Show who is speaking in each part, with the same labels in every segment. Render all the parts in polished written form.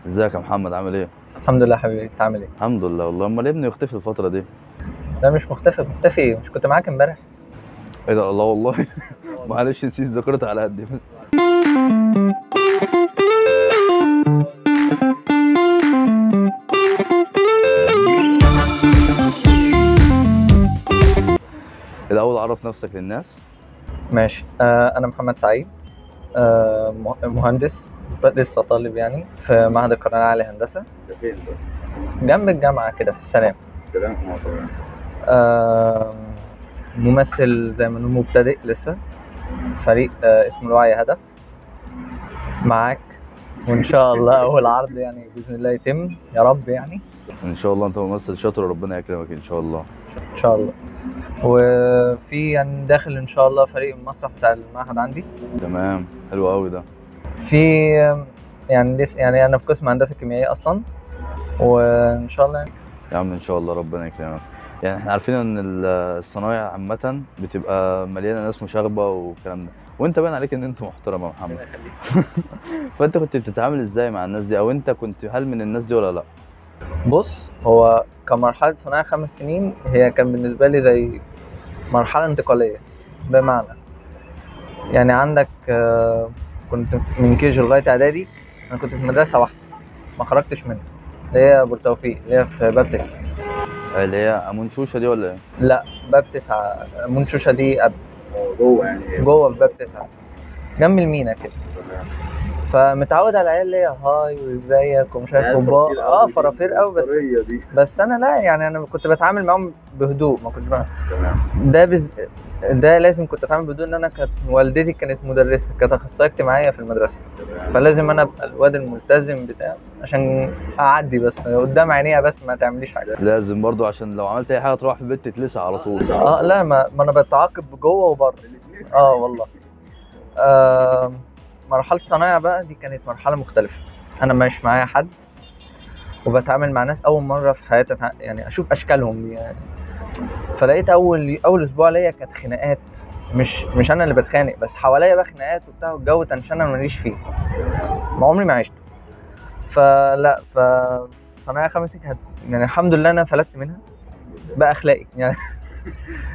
Speaker 1: ازيك يا محمد عامل ايه؟
Speaker 2: الحمد لله حبيبي، انت عامل ايه؟
Speaker 1: الحمد لله والله. امال ابني يختفي الفترة دي؟
Speaker 2: لا مش مختفي، مختفي مش كنت معاك امبارح؟
Speaker 1: ايه ده؟ الله والله.
Speaker 2: والله.
Speaker 1: معلش نسيت ذاكرتي على قد. الاول عرف نفسك للناس.
Speaker 2: ماشي. انا محمد سعيد. مهندس، لسه طالب يعني في معهد القناة العالي للهندسة
Speaker 1: ده فين ده؟
Speaker 2: جنب الجامعة كده في السلام.
Speaker 1: السلام عليكم.
Speaker 2: آه ممثل زي ما نقول مبتدئ لسه. فريق اسمه الوعي هدف معاك، وان شاء الله اول عرض يعني باذن الله يتم يا رب يعني.
Speaker 1: ان شاء الله انت ممثل شاطر وربنا يكرمك ان شاء الله.
Speaker 2: ان شاء الله. وفي يعني داخل ان شاء الله فريق المسرح بتاع المعهد عندي.
Speaker 1: تمام، حلو قوي ده.
Speaker 2: في يعني لسه يعني انا في قسم هندسه كيميائيه اصلا، وان شاء الله يعني.
Speaker 1: يا عم ان شاء الله ربنا يكرمك. يعني احنا عارفين ان الصنايع عامة بتبقى مليانة ناس مشاغبة والكلام ده، وانت باين عليك ان انت محترم يا محمد. فانت كنت بتتعامل ازاي مع الناس دي، او انت كنت هل من الناس دي ولا لا؟
Speaker 2: بص، هو كمرحله صناعه 5 سنين هي كان بالنسبه لي زي مرحله انتقاليه. بمعنى يعني عندك كنت من كيجي لغايه اعدادي انا كنت في مدرسه واحده ما خرجتش منها، اللي هي ابو التوفيق اللي هي في باب 9.
Speaker 1: اللي هي امون شوشة دي ولا ايه؟
Speaker 2: لا، باب 9 منشوشه دي قبل.
Speaker 1: جوه يعني.
Speaker 2: جوه في باب 9 جنب المينا كده. فمتعود على العيال اللي هي هاي وازيك ومش عارف فرافير قوي بس انا لا، يعني انا كنت بتعامل معاهم بهدوء، ما كنتش بقى. ده لازم كنت اتعامل بهدوء، ان انا كانت والدتي كانت مدرسه، كانت اخصائيه اجتماعيه في المدرسه. فلازم انا ابقى الواد الملتزم بتاع عشان اعدي بس قدام عينيها، بس ما تعمليش حاجه.
Speaker 1: لازم برضو عشان لو عملت اي حاجه تروح في البيت تتلسع على طول.
Speaker 2: لا، ما انا بتعاقب جوه وبره. والله. مرحله صنايع بقى دي كانت مرحله مختلفه. انا مش معايا حد، وبتعامل مع ناس اول مره في حياتي يعني اشوف اشكالهم يعني. فلقيت اول اسبوع ليا كانت خناقات. مش انا اللي بتخانق، بس حواليا بقى خناقات وبتاع، والجو تنشن انا ماليش فيه، ما عمري ما عشته. صنايع 5 كانت يعني الحمد لله انا فلتت منها باخلاقي يعني.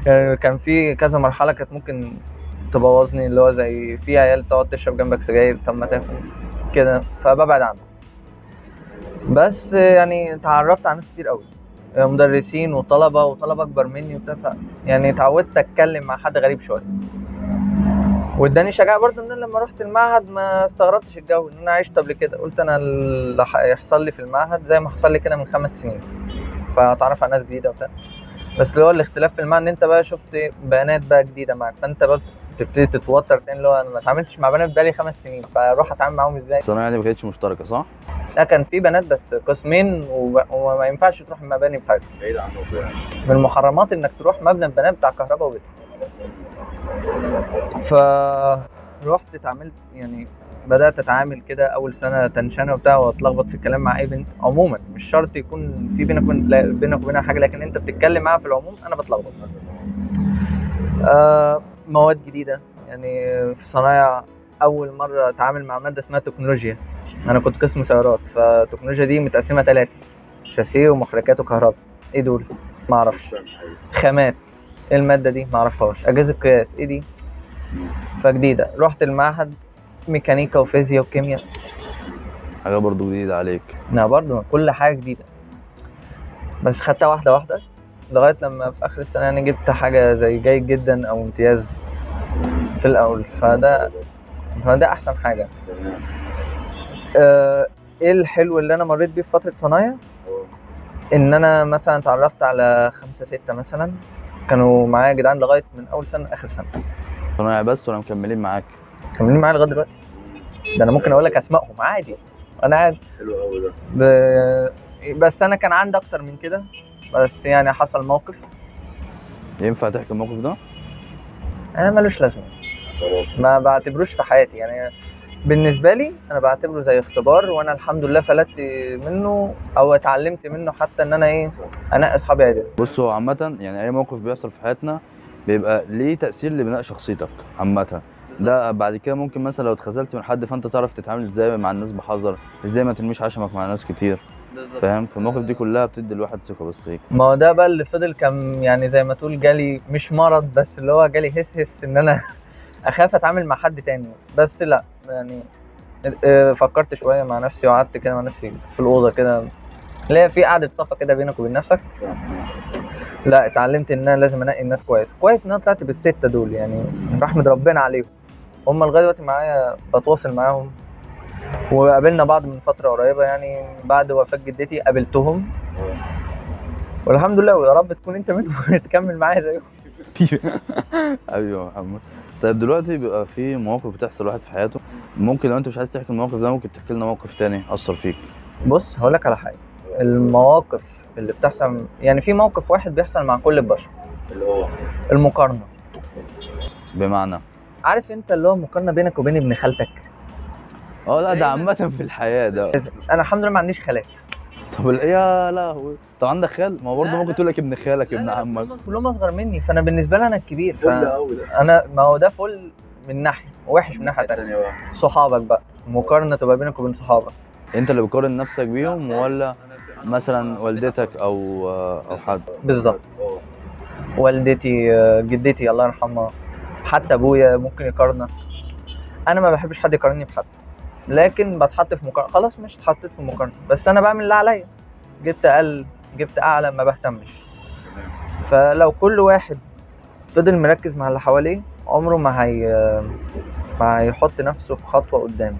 Speaker 2: يعني كان في كذا مرحله كانت ممكن تبوظني، اللي هو زي في عيال تقعد تشرب جنبك سجاير، طب ما تاكل كده، فببعد عنهم. بس يعني اتعرفت على ناس كتير قوي، مدرسين وطلبه اكبر مني وبتاع، يعني اتعودت اتكلم مع حد غريب شويه. واداني شجاعه برضه ان انا لما رحت المعهد ما استغربتش الجو، ان انا عشت قبل كده. قلت انا اللي هيحصل لي في المعهد زي ما حصل لي كده من 5 سنين، فاتعرف على ناس جديده وبتاع. بس اللي هو الاختلاف في المعهد ان انت بقى شفت بنات بقى جديده معاك، فانت بقى تبتدي تتوتر تاني، اللي هو انا ما اتعاملتش مع بنات بقالي 5 سنين، فاروح اتعامل معاهم ازاي؟
Speaker 1: الصنايع دي ما كانتش مشتركه صح؟
Speaker 2: لا، كان في بنات بس قسمين، وما ينفعش تروح المباني بتاعتهم،
Speaker 1: بعيد عنهم يعني.
Speaker 2: من المحرمات انك تروح مبنى البنات بتاع كهرباء وبترول. فروحت اتعاملت يعني، بدات اتعامل كده اول سنه تنشنه وبتاع، واتلخبط في الكلام مع اي بنت عموما. مش شرط يكون في بينك وبينها حاجه، لكن انت بتتكلم معاها في العموم انا بتلخبط. مواد جديده يعني. في صنايع اول مره اتعامل مع ماده اسمها تكنولوجيا. انا كنت قسم سيارات، فالتكنولوجيا دي متقسمه 3: شاسيه ومحركات وكهرباء. ايه دول؟ ما اعرفش. خامات، ايه الماده دي؟ ما اعرفهاش. اجهزه قياس، ايه دي؟ فجديده. رحت المعهد ميكانيكا وفيزياء وكيمياء،
Speaker 1: حاجه برضو جديده عليك.
Speaker 2: برضو كل حاجه جديده، بس خدتها واحده واحده لغايه لما في اخر السنه انا جبت حاجه زي جيد جدا او امتياز في الاول. فده احسن حاجه. ايه الحلو اللي انا مريت بيه في فتره صنايع؟ ان انا مثلا اتعرفت على 5 6 مثلا كانوا معايا جدعان لغايه من اول سنه لاخر سنه.
Speaker 1: صنايع بس ولا مكملين معاك؟
Speaker 2: مكملين معايا لغايه دلوقتي. ده انا ممكن اقول لك اسمائهم عادي، انا قاعد.
Speaker 1: حلو قوي ده.
Speaker 2: بس انا كان عندي اكتر من كده، بس يعني حصل موقف.
Speaker 1: ينفع تحكي الموقف ده؟
Speaker 2: انا ملوش لازمه،
Speaker 1: خلاص.
Speaker 2: ما بعتبروش في حياتي يعني. بالنسبه لي انا بعتبره زي اختبار، وانا الحمد لله فلتت منه او اتعلمت منه، حتى ان انا انا اصحابي عادي.
Speaker 1: بص، هو عامه يعني اي موقف بيحصل في حياتنا بيبقى ليه تاثير لبناء شخصيتك عامه. ده بعد كده ممكن مثلا لو اتخذلت من حد فانت تعرف تتعامل ازاي مع الناس بحذر، ازاي ما ترميش عشمك مع ناس كتير. فاهم؟ في المواقف دي كلها بتدي الواحد ثقه بس هيك.
Speaker 2: ما هو ده بقى اللي فضل كان يعني زي ما تقول جالي مش مرض، بس اللي هو جالي هس ان انا اخاف اتعامل مع حد تاني. بس لا يعني فكرت شويه مع نفسي وقعدت كده مع نفسي في الاوضه كده، اللي هي في قعده صفا كده بينك وبين نفسك. لا اتعلمت ان انا لازم انقي الناس كويس كويس، ان انا طلعت بالسته دول يعني، بحمد ربنا عليهم. هم لغايه دلوقتي معايا، بتواصل معاهم، وقابلنا بعض من فتره قريبه يعني بعد وفاه جدتي قابلتهم، والحمد لله. ويا رب تكون انت منهم تكمل معايا زيهم.
Speaker 1: ايوه يا محمد. طيب دلوقتي بيبقى في مواقف بتحصل الواحد في حياته، ممكن لو انت مش عايز تحكي الموقف ده ممكن تحكي لنا موقف تاني اثر فيك.
Speaker 2: بص هقول لك على حاجه، المواقف اللي بتحصل يعني في موقف واحد بيحصل مع كل البشر، اللي هو المقارنه.
Speaker 1: بمعنى؟
Speaker 2: عارف انت اللي هو المقارنه بينك وبين ابن خالتك.
Speaker 1: لا ده عامة في الحياة ده.
Speaker 2: انا الحمد لله ما عنديش خالات.
Speaker 1: طب يا لهوي، طب عندك خال؟ ما هو برضه ممكن تقول لك ابن خالك ابن عمك.
Speaker 2: كلهم اصغر مني، فانا بالنسبه لي انا الكبير. انا ما هو ده فل من ناحيه وحش من ناحيه تانيه. صحابك بقى، مقارنه تبقى بينك وبين صحابك.
Speaker 1: انت اللي بتقارن نفسك بيهم ولا مثلا والدتك او حد؟
Speaker 2: بالظبط، والدتي، جدتي الله يرحمها، حتى ابويا ممكن يقارنك. انا ما بحبش حد يقارني بحد، لكن بتحط في مقارنه، خلاص مش اتحطيت في مقارنه، بس انا بعمل اللي عليا. جبت اقل جبت اعلى ما بهتمش. فلو كل واحد فضل مركز مع اللي حواليه عمره ما هيحط نفسه في خطوه قدام.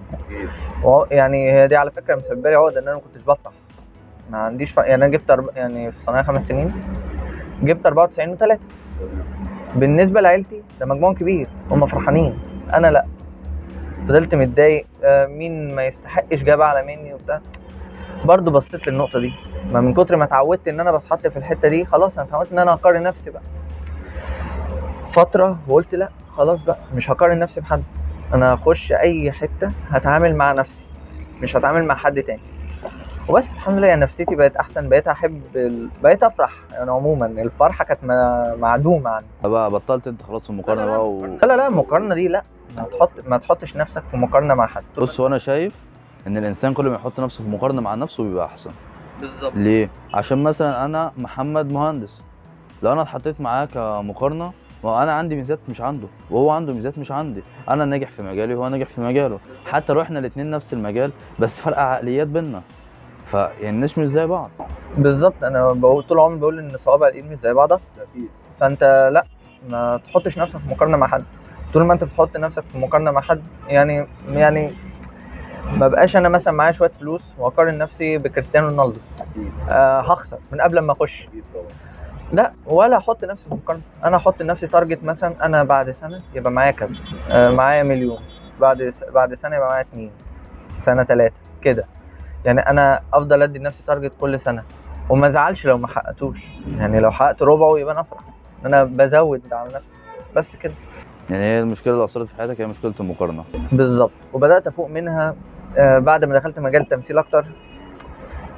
Speaker 2: يعني هي دي على فكره مسببه لي عقده، ان انا ما كنتش بفرح. ما عنديش يعني انا جبت يعني في الصناعه 5 سنين جبت 94 و3. بالنسبه لعيلتي ده مجموع كبير، هم فرحانين، انا لا. فضلت متضايق، مين ما يستحقش جاب اعلى مني وبتاع. برضو بصيت للنقطه دي، ما من كتر ما اتعودت ان انا بتحط في الحته دي، خلاص انا اتعودت ان انا اقارن نفسي بقى فتره، وقلت لا خلاص بقى مش هقارن نفسي بحد. انا هخش اي حته هتعامل مع نفسي، مش هتعامل مع حد تاني. وبس الحمد لله يعني نفسيتي بقت احسن، بقيت احب بقيت افرح يعني. عموما الفرحه كانت معدومه عني.
Speaker 1: بقى بطلت انت خلاص المقارنة بقى
Speaker 2: لا المقارنه دي لا، ما تحطش نفسك في مقارنه مع حد.
Speaker 1: بص، هو انا شايف ان الانسان كل ما يحط نفسه في مقارنة مع نفسه بيبقى احسن.
Speaker 2: بالظبط.
Speaker 1: ليه؟ عشان مثلا انا محمد مهندس، لو انا اتحطيت معاه كمقارنه، ما هو انا عندي ميزات مش عنده وهو عنده ميزات مش عندي، انا ناجح في مجالي وهو ناجح في مجاله، حتى لو احنا الاثنين نفس المجال بس فرق عقليات بينا، فيعني الناس مش زي بعض.
Speaker 2: بالظبط، انا بقول طول عمري بقول ان صوابع الايد مش زي بعضها. فانت لا، ما تحطش نفسك في مقارنه مع حد. طول ما انت بتحط نفسك في مقارنه مع حد يعني ما بقاش انا مثلا معايا شويه فلوس واقارن نفسي بكريستيانو رونالدو، هخسر من قبل ما اخش. لا، ولا احط نفسي في مقارنه. انا احط لنفسي تارجت، مثلا انا بعد سنه يبقى معايا كذا، معايا مليون، بعد سنه يبقى معايا 2، سنه 3 كده. يعني انا افضل ادي لنفسي تارجت كل سنه، وما ازعلش لو ما حققتوش. يعني لو حققت ربعه يبقى انا افرح، انا بزود على نفسي بس كده.
Speaker 1: يعني هي المشكله اللي اثرت في حياتك هي مشكله المقارنه.
Speaker 2: بالظبط، وبدات افوق منها بعد ما دخلت مجال التمثيل اكتر.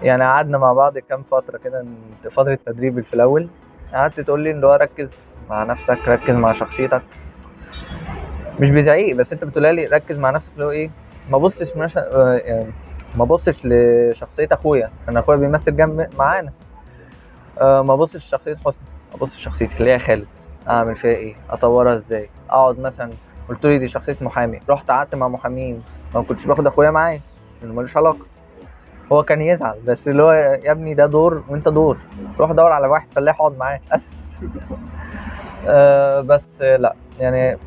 Speaker 2: يعني قعدنا مع بعض كام فتره كده، فتره تدريب في الاول قعدت تقول لي اللي هو ركز مع نفسك، ركز مع شخصيتك. مش بزعيق، بس انت بتقولها لي ركز مع نفسك اللي هو ايه، ما بصش يعني ما بصش لشخصيه اخويا، انا اخويا بيمثل جنب معانا. ما بصش لشخصيه حسني، ابص لشخصيتي اللي هي خالد، اعمل فيها ايه، اطورها ازاي. اقعد مثلا، قلت لي دي شخصيه محامي، رحت قعدت مع محامين، ما كنتش باخد اخويا معايا لانه ملوش علاقه. هو كان يزعل، بس اللي هو يا ابني ده دور وانت دور، روح دور على واحد فلاح اقعد معاه اسهل. بس لا يعني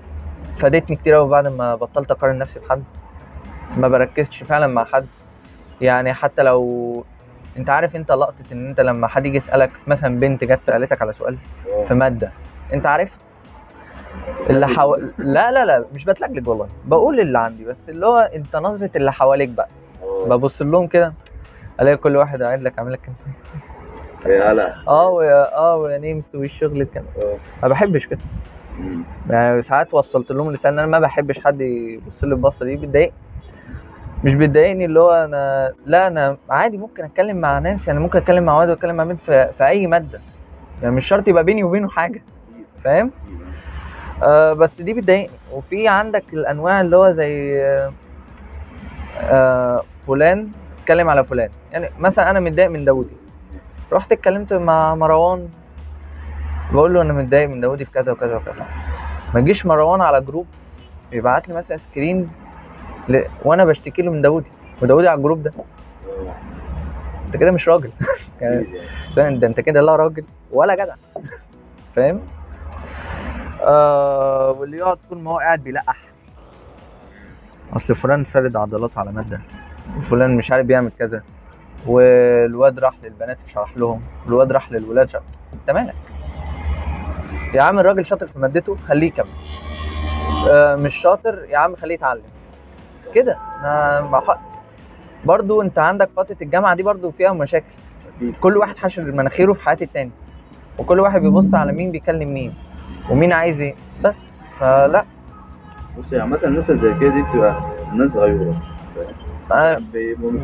Speaker 2: فادتني كتير قوي بعد ما بطلت اقارن نفسي بحد، ما بركزش فعلا مع حد. يعني حتى لو انت عارف انت لقطه ان انت لما حد يجي يسالك، مثلا بنت جت سالتك على سؤال في ماده انت عارف اللي لا مش بتلجلج والله، بقول اللي عندي، بس اللي هو انت نظره اللي حواليك بقى، ببص لهم كده الاقي كل واحد قاعد لك عامل لك كده
Speaker 1: يا هلا
Speaker 2: ويا نيمس والشغل كده. ما بحبش كده. يعني ساعات وصلت لهم لسان انا ما بحبش حد يبص لي البصه دي، بتضايق. مش بتضايقني اللي هو انا عادي ممكن اتكلم مع ناس، يعني ممكن اتكلم مع واد واتكلم مع بنت في اي ماده، يعني مش شرط يبقى بيني وبينه حاجه، فاهم؟ بس دي بتضايقني. وفي عندك الانواع اللي هو زي فلان اتكلم على فلان، يعني مثلا انا متضايق من داودي، رحت اتكلمت مع مروان بقول له انا متضايق من داودي في كذا وكذا وكذا، ما يجيش مروان على جروب يبعت لي مثلا سكرين وانا بشتكي له من داودي وداودي على الجروب ده. انت كده مش راجل. يعني ده انت كده لا راجل ولا جدع. فاهم؟ واللي يقعد طول ما هو قاعد بيلقح، اصل فلان فارد عضلاته على ماده، فلان مش عارف بيعمل كذا، والواد راح للبنات شرح لهم، والواد راح للولاد شرح. انت مالك يا عم؟ الراجل شاطر في مادته خليه يكمل، مش شاطر يا عم خليه يتعلم كده. برضو انت عندك فتره الجامعه دي برضو فيها مشاكل، كل واحد حاشر مناخيره في حياه التاني، وكل واحد بيبص على مين بيكلم مين ومين عايز ايه بس. فلا
Speaker 3: بص، عامة الناس اللي زي كده دي بتبقى ناس غيورة.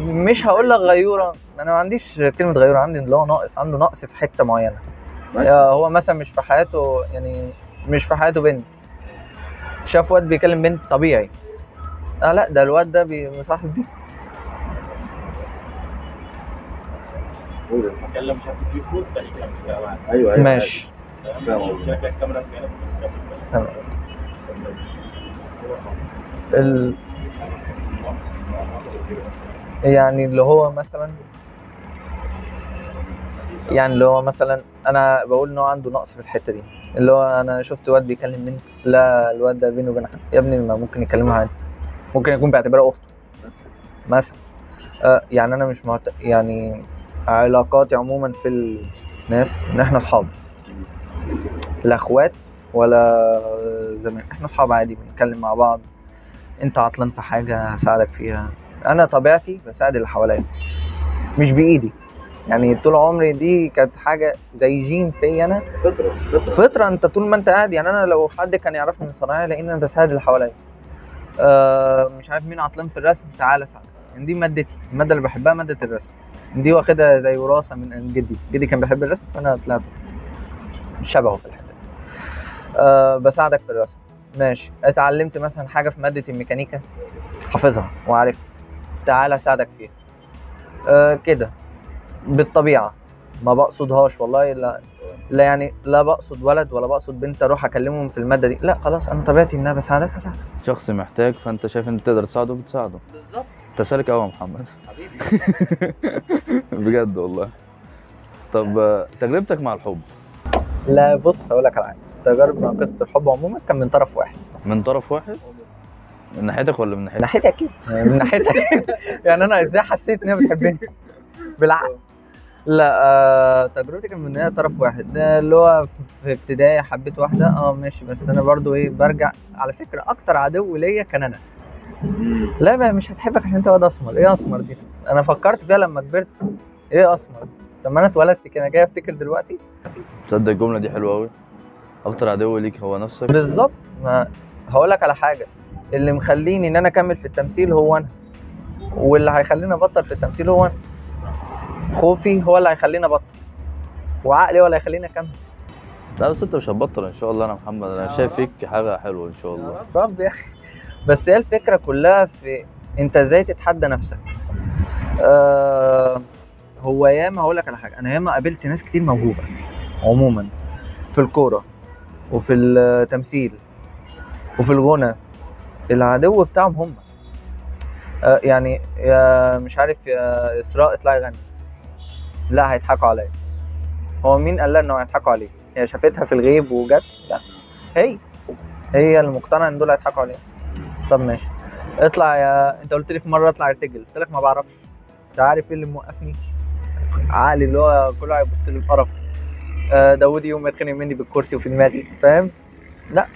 Speaker 2: مش هقول لك غيوره، انا ما عنديش كلمه غيوره، عندي اللي هو ناقص، عنده نقص في حته معينه. هو مثلا مش في حياته، يعني مش في حياته بنت، شاف واد بيكلم بنت طبيعي، لا ده الواد ده بيصاحب دي.
Speaker 4: بكلم حد فيكم تاني كام.
Speaker 3: ايوه
Speaker 2: ماشي
Speaker 4: كده الكاميرا
Speaker 2: تمام. يعني اللي هو مثلا انا بقول ان هو عنده نقص في الحته دي، اللي هو انا شفت واد بيكلم بنت، لا الواد ده بينه وبينها يا ابني ما ممكن يكلمها عادي، ممكن يكون بيعتبرها اخته مثلا. يعني انا مش يعني علاقاتي عموما في الناس ان احنا اصحاب، لا اخوات ولا زمان، احنا اصحاب عادي بنتكلم مع بعض، انت عطلان في حاجه هساعدك فيها. انا طبيعتي بساعد اللي حواليا مش بايدي، يعني طول عمري دي كانت حاجه زي جين فيا انا، فطره. انت طول ما انت قاعد، يعني انا لو حد كان يعرفني من صناعي لان انا بساعد اللي حواليا. مش عارف مين عطلان في الرسم، تعالى ساعدك، يعني دي مادتي، الماده اللي بحبها ماده الرسم، دي واخدها زي وراثه من جدي كان بيحب الرسم فانا طلعت شبهه في الحته دي. بساعدك في الرسم ماشي. اتعلمت مثلا حاجه في ماده الميكانيكا حافظها وعارفها، تعالى اساعدك فيها. كده بالطبيعه، ما بقصدهاش والله، لا يعني لا بقصد ولد ولا بقصد بنت اروح اكلمهم في الماده دي، لا خلاص انا طبيعتي ان انا بساعدك هساعدك.
Speaker 1: شخص محتاج فانت شايف انت تقدر تساعده بتساعده.
Speaker 2: بالظبط.
Speaker 1: انت سالك قوي يا محمد.
Speaker 2: حبيبي.
Speaker 1: بجد والله. طب تجربتك مع الحب؟
Speaker 2: لا بص هقول لك على حاجه، تجارب مع قصه الحب عموما كان من طرف واحد.
Speaker 1: من طرف واحد؟ من ناحيتك ولا من ناحيتك؟
Speaker 2: من ناحيتي اكيد، من ناحيتي. يعني انا ازاي حسيت ان هي بتحبني؟ بالعقل. لا تجربتي كانت من هي طرف واحد، ده اللي هو في ابتدائي حبيت واحده ماشي، بس انا برضو ايه برجع على فكره اكتر عدو ليا كان انا. لا بقى مش هتحبك عشان انت واد اسمر، ايه اسمر دي؟ انا فكرت فيها لما كبرت، ايه اسمر؟ طب ما انا اتولدت كده، جاي افتكر دلوقتي.
Speaker 1: تصدق الجمله دي حلوه قوي، اكتر عدو ليك هو نفسك.
Speaker 2: بالظبط. ما هقول لك على حاجه، اللي مخليني ان انا اكمل في التمثيل هو انا، واللي هيخليني ابطل في التمثيل هو انا. خوفي هو اللي هيخليني ابطل، وعقلي هو اللي هيخليني اكمل.
Speaker 1: لا بس انت مش هتبطل ان شاء الله. انا محمد انا شايف فيك حاجه حلوه ان شاء الله.
Speaker 2: رب يا اخي. بس هي الفكره كلها في انت ازاي تتحدى نفسك. هو ياما هقول لك على حاجه، انا ياما قابلت ناس كتير موهوبه عموما في الكوره وفي التمثيل وفي الغنى، العدو بتاعهم هم يعني يا مش عارف يا اسراء اطلعي غني، لا هيضحكوا عليا. هو مين قال لها انه هيضحكوا عليه؟ هي شافتها في الغيب وجت؟ لا، هي اللي مقتنعه ان دول هيضحكوا عليها. طب ماشي اطلع يا، انت قلت لي في مره اطلع ارتجل، قلت لك ما بعرفش. انت عارف ايه اللي موقفني؟ عقلي اللي هو كله هيبص لي القرف. داوود يوم يتخانق مني بالكرسي وفي دماغي، فاهم؟ لا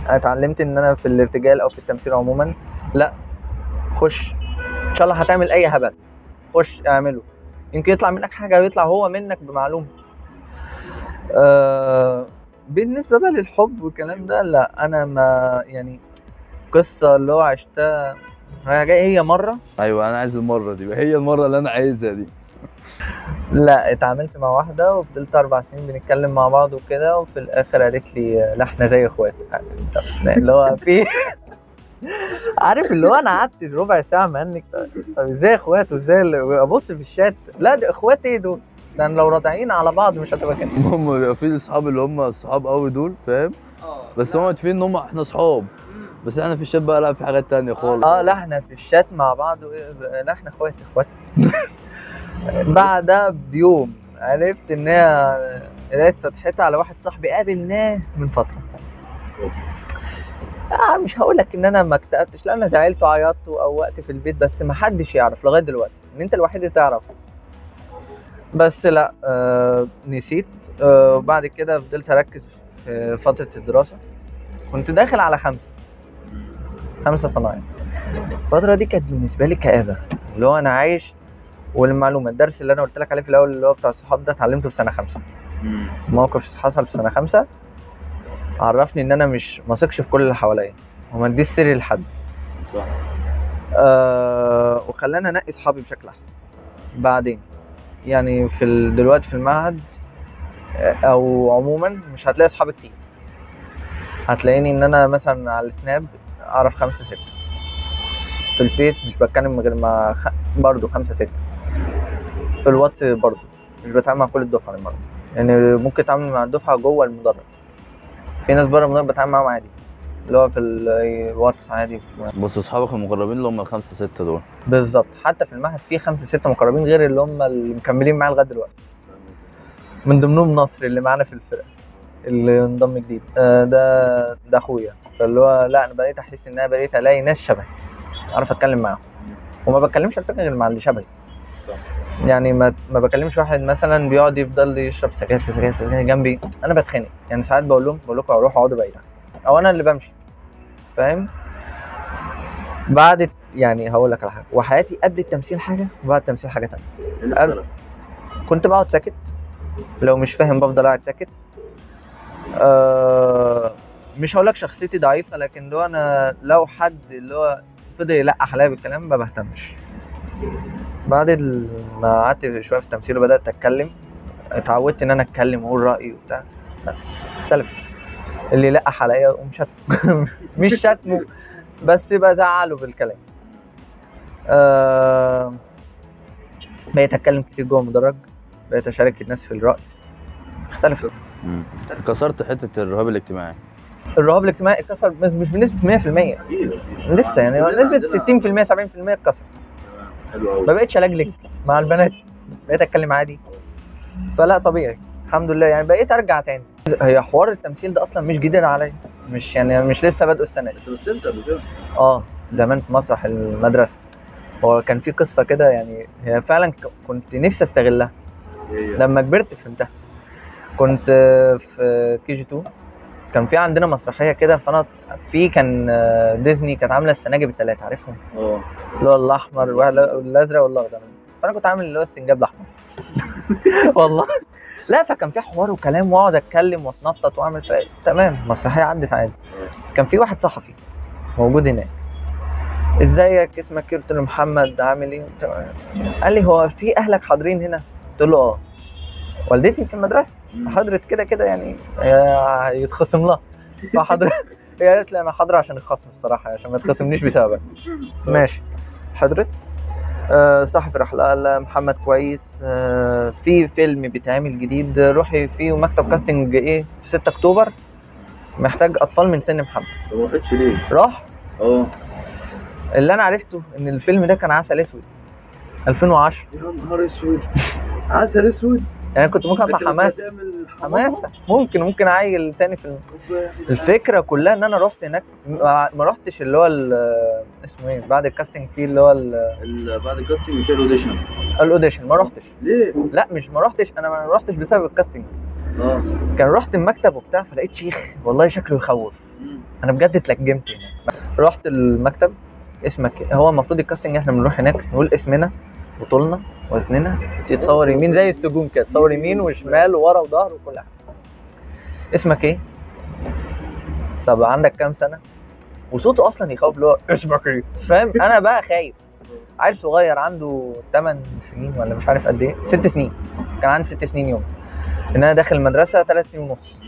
Speaker 2: انا اتعلمت ان انا في الارتجال او في التمثيل عموما، لا خش ان شاء الله هتعمل اي هبل، خش اعمله، يمكن يطلع منك حاجه ويطلع هو منك بمعلومه. بالنسبه بقى للحب والكلام ده، لا انا ما يعني قصه اللي هو عشتها هي مره.
Speaker 1: ايوه انا عايز المره دي، هي المره اللي انا عايزها دي.
Speaker 2: لا اتعاملت مع واحده وفضلت 4 سنين بنتكلم مع بعض وكده، وفي الاخر قالت لي لا احنا زي اخوات. اللي هو في عارف اللي هو انا قعدت ربع ساعه مهنك. طب ازاي اخوات وازاي ابص في الشات، لا ده اخوات ايه دول؟ ده لو راضعين على بعض مش هتبقى كده.
Speaker 1: هم بيبقى في اصحاب اللي هم صحاب قوي دول، فاهم؟ بس هم متفقين ان هم احنا اصحاب، بس احنا في الشات بقى لا، في حاجات تانية خالص.
Speaker 2: لا احنا في الشات مع بعض لا احنا اخوات اخوات. بعدها بيوم عرفت ان هي قرايه فتحتها على واحد صاحبي قابلناه من فتره. مش هقول لك ان انا ما اكتئبتش، لا انا زعلت وعيطت وقوقت في البيت، بس ما حدش يعرف لغايه دلوقتي ان انت الوحيد اللي تعرف. بس لا نسيت. وبعد كده فضلت اركز في فتره الدراسه. كنت داخل على 5 صنايع. الفتره دي كانت بالنسبه لي كآبه، اللي هو انا عايش. والمعلومه الدرس اللي انا قلت لك عليه في الاول اللي هو بتاع الصحاب ده اتعلمته في سنه 5. موقف حصل في سنه 5 عرفني ان انا مش مثقش في كل اللي حواليا وما اديش سري لحد.
Speaker 3: صح.
Speaker 2: وخلاني انقي اصحابي بشكل احسن. بعدين يعني دلوقتي في المعهد او عموما مش هتلاقي اصحاب كتير. هتلاقيني ان انا مثلا على السناب اعرف 5 6. في الفيس مش بتكلم غير مع برضه 5 6. في الواتس برضه مش بتعامل مع كل الدفعه المره، يعني ممكن اتعامل مع الدفعه جوه المدرج. في ناس بره المدرج بتعامل معاهم عادي، اللي هو في الواتس عادي.
Speaker 1: بص اصحابك المقربين اللي هم الخمسة ستة دول
Speaker 2: بالظبط. حتى في المعهد في 5 6 مقربين غير اللي هم اللي مكملين معايا لغايه دلوقتي. من ضمنهم نصر اللي معانا في الفرقه اللي انضم جديد. ده اخويا. فاللي هو لا انا بقيت احس ان انا بقيت الاقي ناس شبهي اعرف اتكلم معاهم، وما بتكلمش على فكره غير مع اللي شبهي. يعني ما بكلمش واحد مثلا بيقعد يفضل يشرب سجاير في سجاير جنبي، انا بتخانق. يعني ساعات بقول لكم روحوا اقعدوا بعيد، او انا اللي بمشي، فاهم؟ بعد يعني هقول لك على حاجه، وحياتي قبل التمثيل حاجه وبعد التمثيل حاجه ثانيه. كنت بقعد ساكت، لو مش فاهم بفضل قاعد ساكت. مش هقول لك شخصيتي ضعيفه، لكن لو انا لو حد اللي هو فضل يلقح عليا بالكلام ما بهتمش. بعد ما قعدت شويه في التمثيل وبدات اتكلم، اتعودت ان انا اتكلم واقول رايي وبتاع. لا اختلف. اللي يلقح عليا اقوم شتمه. مش شتمه بس بزعله بالكلام. بقيت اتكلم كتير جوه المدرج، بقيت اشارك الناس في الراي. اختلف.
Speaker 1: كسرت حته الرهاب الاجتماعي.
Speaker 2: الرهاب الاجتماعي اتكسر مش بنسبه 100%. لسه يعني نسبه 60% 70% اتكسر.
Speaker 3: حلو قوي.
Speaker 2: ما بقتش الجلج مع البنات، بقيت اتكلم عادي. فلا طبيعي الحمد لله، يعني بقيت ارجع تاني. هي حوار التمثيل ده اصلا مش جديد عليا، مش لسه بادئه السنه دي.
Speaker 3: انت مثلت قبل كده؟
Speaker 2: زمان في مسرح المدرسه. هو كان في قصه كده، يعني هي فعلا كنت نفسي استغلها. لما كبرت فهمتها. كنت في KG2، كان في عندنا مسرحيه كده، فانا كان ديزني كانت عامله السناجب الثلاثه، عارفهم؟ اللي هو الاحمر والازرق والاخضر. فانا كنت عامل اللي هو السنجاب الاحمر. والله لا، فكان في حوار وكلام واقعد اتكلم واتنطط واعمل تمام. مسرحيه عدت عادي. كان في واحد صحفي موجود هناك، ازيك اسمك ايه؟ قلت له محمد، عامل ايه؟ قال لي هو في اهلك حاضرين هنا؟ قلت له والدتي في المدرسه حضرت كده كده، يعني يتخصم لها. فحضرت. هي قالت لي انا حاضره عشان الخصم الصراحه، عشان ما تخصمنيش بسببك. ماشي حضرت. صاحبي راح قال محمد كويس، في فيلم بيتعمل جديد روحي فيه، ومكتب كاستنج ايه في 6 اكتوبر محتاج اطفال من سن محمد.
Speaker 3: طب ما رحتش ليه؟
Speaker 2: راح. اللي انا عرفته ان الفيلم ده كان عسل اسود 2010.
Speaker 3: يا نهار اسود. عسل اسود.
Speaker 2: يعني كنت ممكن اطلع حماسه، ممكن اعيل تاني في الفكره كلها. ان انا رحت هناك، ما رحتش اللي هو اسمه ايه بعد الكاستنج، فيه اللي هو
Speaker 3: بعد الكاستنج في
Speaker 2: الاوديشن ما رحتش.
Speaker 3: ليه؟
Speaker 2: لا مش ما رحتش، انا ما رحتش بسبب الكاستنج. كان رحت المكتب وبتاع، فلقيت شيخ والله شكله يخوف. انا بجد اتلجمت هناك. رحت المكتب، اسمك هو المفروض الكاستنج احنا بنروح هناك نقول اسمنا وطولنا وزننا، تتصور يمين زي السجون كده، تصور يمين وشمال وورا وظهر وكل حاجه. اسمك ايه؟ طب عندك كام سنه؟ وصوته اصلا يخوف، اللي هو اسمك ايه؟ فاهم؟ انا بقى خايف. عيل صغير عنده 8 سنين ولا مش عارف قد ايه، 6 سنين، كان عندي 6 سنين يوم، ان انا داخل المدرسه 3 سنين ونص.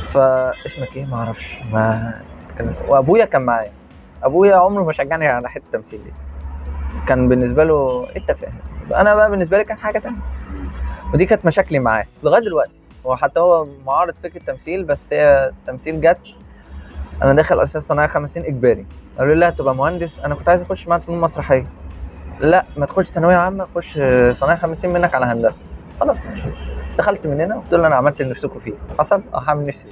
Speaker 2: فاسمك ايه؟ ما اعرفش، ما كان، وابويا كان معايا. ابويا عمره ما شجعني على حته التمثيل دي، كان بالنسبه له انت فاهم. انا بقى بالنسبه لي كان حاجه تانية، ودي كانت مشاكلي معاه لغايه دلوقتي. هو حتى هو معارض فكره تمثيل، بس هي التمثيل جت، انا داخل اساس صناعه 5 سنين اجباري. قالوا لي لا هتبقى مهندس، انا كنت عايز اخش معهد فنون مسرحيه. لا ما تخش ثانويه عامه، خش صناعه 5 سنين منك على هندسه. خلاص ماشي، دخلت من هنا قلت له انا عملت اللي نفسكم فيه، حصل هعمل نفسي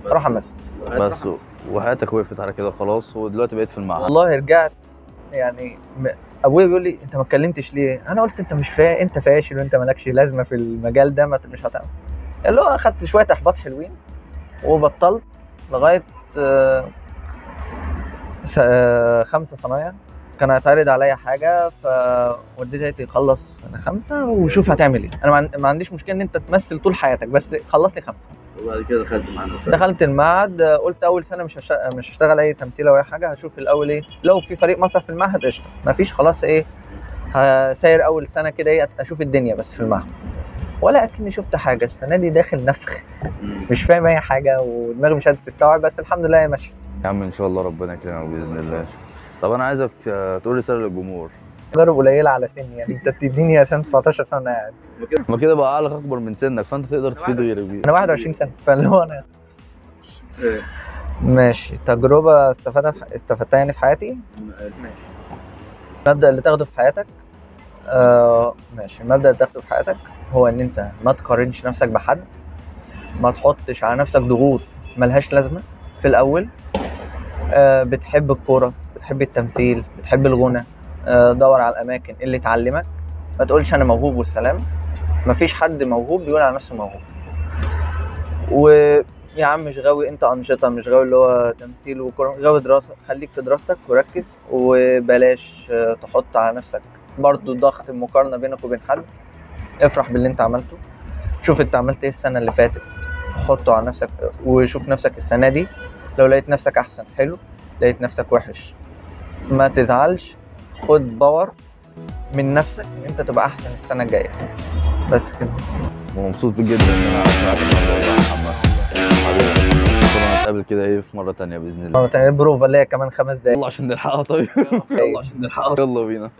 Speaker 2: اروح امثل.
Speaker 1: بس وحياتك وقفت على كده خلاص، ودلوقتي بقيت في المعهد.
Speaker 2: والله رجعت يعني ابويا بيقول لي انت ما اتكلمتش ليه؟ انا قلت انت مش انت فاشل وانت مالكش لازمه في المجال ده، مش هتعمل. اللي هو اخدت شويه احباط حلوين وبطلت لغايه 5 صنايع. كان هيتعرض عليا حاجه، فوالدتي قالت لي خلص سنه 5 وشوف هتعمل ايه. انا ما عنديش مشكله ان انت تمثل طول حياتك، بس خلص لي 5.
Speaker 3: وبعد كده دخلت معانا.
Speaker 2: دخلت المعهد، قلت اول سنه مش هشتغل اي تمثيل او اي حاجه، هشوف الاول ايه، لو في فريق مسرح في المعهد قشطه، مفيش خلاص ايه هساير اول سنه كده ايه اشوف الدنيا بس في المعهد. ولا اكني شفت حاجه. السنه دي داخل نفخ، مش فاهم اي حاجه ودماغي مش قادره تستوعب، بس الحمد لله هي ماشيه.
Speaker 1: يا عم ان شاء الله ربنا يكرمك باذن الله. طب انا عايزك تقول رساله للجمهور.
Speaker 2: تجارب قليله على سني، يعني انت بتديني عشان 19 سنه قاعد،
Speaker 1: ما كده بقى عقلك اكبر من سنك، فانت تقدر تفيد غيرك بيه.
Speaker 2: انا 21 سنه، فاللي هو انا
Speaker 3: إيه.
Speaker 2: ماشي. تجربه استفدتها يعني في حياتي. المبدأ اللي تاخده في حياتك ماشي، المبدأ اللي تاخده في حياتك هو ان انت ما تقارنش نفسك بحد، ما تحطش على نفسك ضغوط ملهاش لازمة في الأول. بتحب الكورة، بتحب التمثيل، بتحب الغنى، دور على الأماكن اللي تعلمك. ما تقولش أنا موهوب والسلام، مفيش حد موهوب بيقول على نفسه موهوب. ويا عم مش غاوي انت أنشطة، مش غاوي اللي هو تمثيل وكورة، غاوي دراسة، خليك في دراستك وركز، وبلاش تحط على نفسك برضو ضغط المقارنة بينك وبين حد. افرح باللي انت عملته، شوف انت عملت ايه السنة اللي فاتت، حطه على نفسك وشوف نفسك السنة دي. لو لقيت نفسك احسن حلو، لقيت نفسك وحش ما تزعلش، خد باور من نفسك ان انت تبقى احسن السنة الجاية. بس كده.
Speaker 1: ومبسوط جدا ان انا سمعت الموضوع ده يا محمد. حبيبي طبعا نتقابل كده ايه في مرة تانية بإذن الله.
Speaker 2: مرة تانية بروفا اللي هي كمان 5 دقايق.
Speaker 1: يلا عشان نلحقها. طيب يلا عشان نلحقها، يلا بينا.